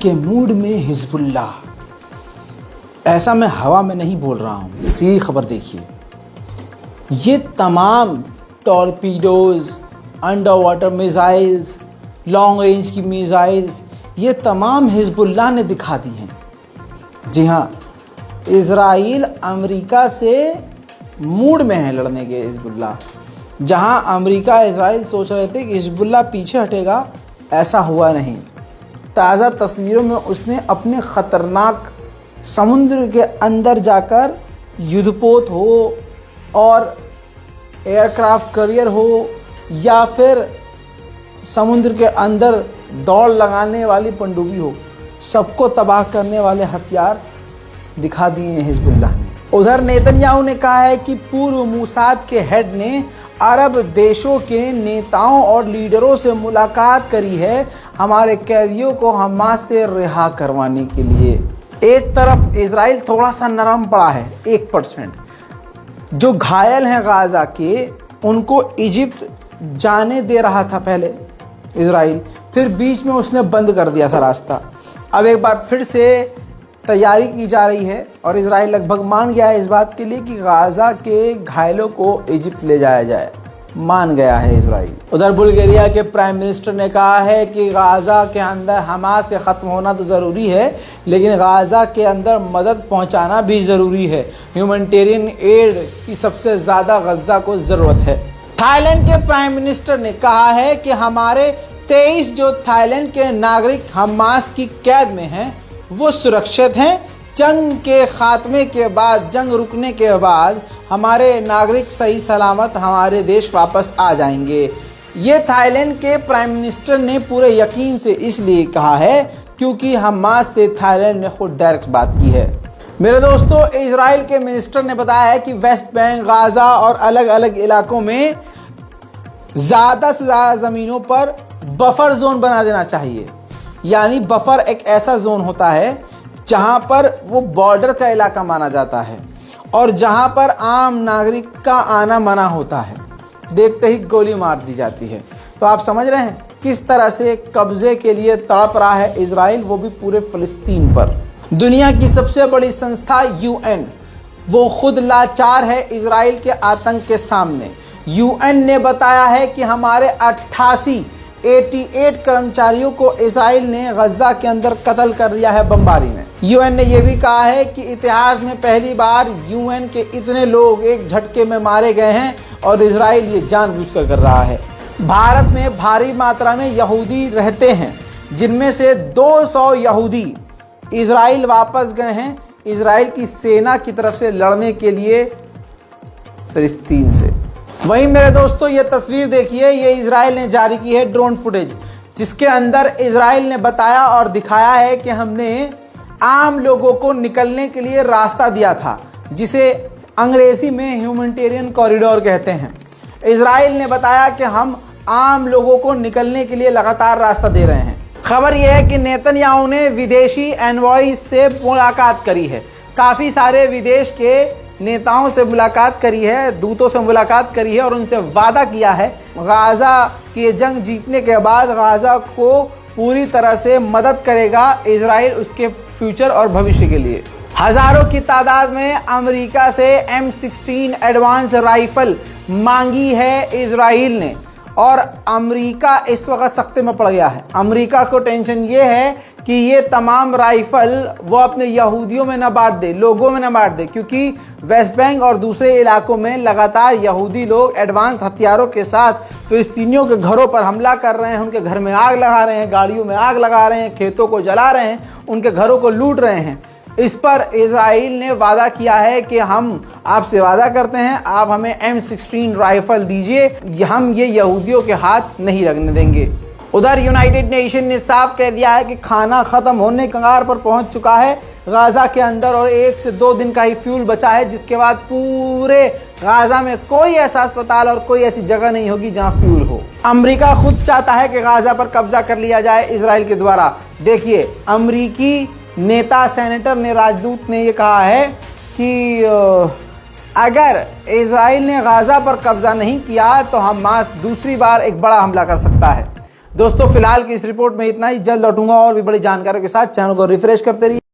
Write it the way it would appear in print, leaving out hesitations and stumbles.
के मूड में हिजबुल्लाह। ऐसा मैं हवा में नहीं बोल रहा हूँ, सीधी खबर देखिए। ये तमाम torpedoes, under water missiles, long range की मिसाइल्स, ये तमाम हिजबुल्लाह ने दिखा दी हैं। जी हाँ, इज़राइल अमेरिका से मूड में है लड़ने के। हिजबुल्लाह, जहाँ अमेरिका इज़राइल सोच रहे थे कि हिजबुल्लाह पीछे हटेगा, ऐसा हुआ नहीं। ताज़ा तस्वीरों में उसने अपने ख़तरनाक समुद्र के अंदर जाकर युद्धपोत हो और एयरक्राफ्ट कैरियर हो या फिर समुद्र के अंदर दौड़ लगाने वाली पनडुब्बी हो, सबको तबाह करने वाले हथियार दिखा दिए हैं हिजबुल्लाह ने। उधर नेतन्याहू ने कहा है कि पूर्व मूसाद के हेड ने अरब देशों के नेताओं और लीडरों से मुलाकात करी है हमारे कैदियों को हमास से रिहा करवाने के लिए। एक तरफ इजराइल थोड़ा सा नरम पड़ा है, 1%। जो घायल हैं गाजा के, उनको इजिप्ट जाने दे रहा था पहले इजराइल, फिर बीच में उसने बंद कर दिया था रास्ता। अब एक बार फिर से तैयारी की जा रही है और इजराइल लगभग मान गया है इस बात के लिए कि गाजा के घायलों को इजिप्ट ले जाया जाए। मान गया है इजराइल। उधर बुल्गारिया के प्राइम मिनिस्टर ने कहा है कि गाजा के अंदर हमास के ख़त्म होना तो ज़रूरी है, लेकिन गाजा के अंदर मदद पहुंचाना भी ज़रूरी है। ह्यूमैनिटेरियन एड की सबसे ज़्यादा गजा को ज़रूरत है। थाईलैंड के प्राइम मिनिस्टर ने कहा है कि हमारे 23 जो थाईलैंड के नागरिक हमास की कैद में हैं वो सुरक्षित हैं। जंग के खात्मे के बाद, जंग रुकने के बाद हमारे नागरिक सही सलामत हमारे देश वापस आ जाएंगे। ये थाईलैंड के प्राइम मिनिस्टर ने पूरे यकीन से इसलिए कहा है क्योंकि हमास से थाईलैंड ने खुद डायरेक्ट बात की है। मेरे दोस्तों, इजराइल के मिनिस्टर ने बताया है कि वेस्ट बैंक, गाजा और अलग अलग इलाकों में ज़्यादा से ज़्यादा ज़मीनों पर बफर जोन बना देना चाहिए। यानी बफर एक ऐसा जोन होता है जहां पर वो बॉर्डर का इलाका माना जाता है और जहां पर आम नागरिक का आना मना होता है, देखते ही गोली मार दी जाती है। तो आप समझ रहे हैं किस तरह से कब्जे के लिए तड़प रहा है इजराइल, वो भी पूरे फ़लस्तीन पर। दुनिया की सबसे बड़ी संस्था यूएन, वो खुद लाचार है इजराइल के आतंक के सामने। यूएन ने बताया है कि हमारे 88 कर्मचारियों को इजराइल ने गजा के अंदर कत्ल कर दिया है बमबारी में। यूएन ने यह भी कहा है कि इतिहास में पहली बार यूएन के इतने लोग एक झटके में मारे गए हैं और इजराइल ये जानबूझकर कर रहा है। भारत में भारी मात्रा में यहूदी रहते हैं, जिनमें से 200 यहूदी इजराइल वापस गए हैं इजराइल की सेना की तरफ से लड़ने के लिए फिलिस्तीन से। वहीं मेरे दोस्तों, ये तस्वीर देखिए, ये इजराइल ने जारी की है ड्रोन फुटेज, जिसके अंदर इजराइल ने बताया और दिखाया है कि हमने आम लोगों को निकलने के लिए रास्ता दिया था, जिसे अंग्रेजी में ह्यूमैनिटेरियन कॉरिडोर कहते हैं। इजराइल ने बताया कि हम आम लोगों को निकलने के लिए लगातार रास्ता दे रहे हैं। खबर यह है कि नेतन्याहू ने विदेशी एनवॉइस से मुलाकात करी है। काफ़ी सारे विदेश के नेताओं से मुलाकात करी है, दूतों से मुलाकात करी है और उनसे वादा किया है गाजा की जंग जीतने के बाद गाजा को पूरी तरह से मदद करेगा इजराइल उसके फ्यूचर और भविष्य के लिए। हज़ारों की तादाद में अमेरिका से M16 एडवांस राइफल मांगी है इजराइल ने और अमेरिका इस वक्त सख्ते में पड़ गया है। अमेरिका को टेंशन ये है कि ये तमाम राइफल वो अपने यहूदियों में न बांट दे, लोगों में न बांट दे, क्योंकि वेस्ट बैंक और दूसरे इलाकों में लगातार यहूदी लोग एडवांस हथियारों के साथ फिलिस्तीनियों के घरों पर हमला कर रहे हैं, उनके घर में आग लगा रहे हैं, गाड़ियों में आग लगा रहे हैं, खेतों को जला रहे हैं, उनके घरों को लूट रहे हैं। इस पर इजराइल ने वादा किया है कि हम आपसे वादा करते हैं, आप हमें M16 राइफल दीजिए, हम ये यहूदियों के हाथ नहीं लगने देंगे। उधर यूनाइटेड नेशन ने साफ कह दिया है कि खाना ख़त्म होने कगार पर पहुंच चुका है गाजा के अंदर और 1 से 2 दिन का ही फ्यूल बचा है, जिसके बाद पूरे गाजा में कोई ऐसा अस्पताल और कोई ऐसी जगह नहीं होगी जहां फ्यूल हो। अमेरिका खुद चाहता है कि गाजा पर कब्जा कर लिया जाए इजराइल के द्वारा। देखिए, अमेरिकी नेता, सेनेटर ने, राजदूत ने ये कहा है कि अगर इजराइल ने गाजा पर कब्जा नहीं किया तो हमास दूसरी बार एक बड़ा हमला कर सकता है। दोस्तों फिलहाल की इस रिपोर्ट में इतना ही। जल्द लौटूंगा और भी बड़ी जानकारियों के साथ। चैनल को रिफ्रेश करते रहिए।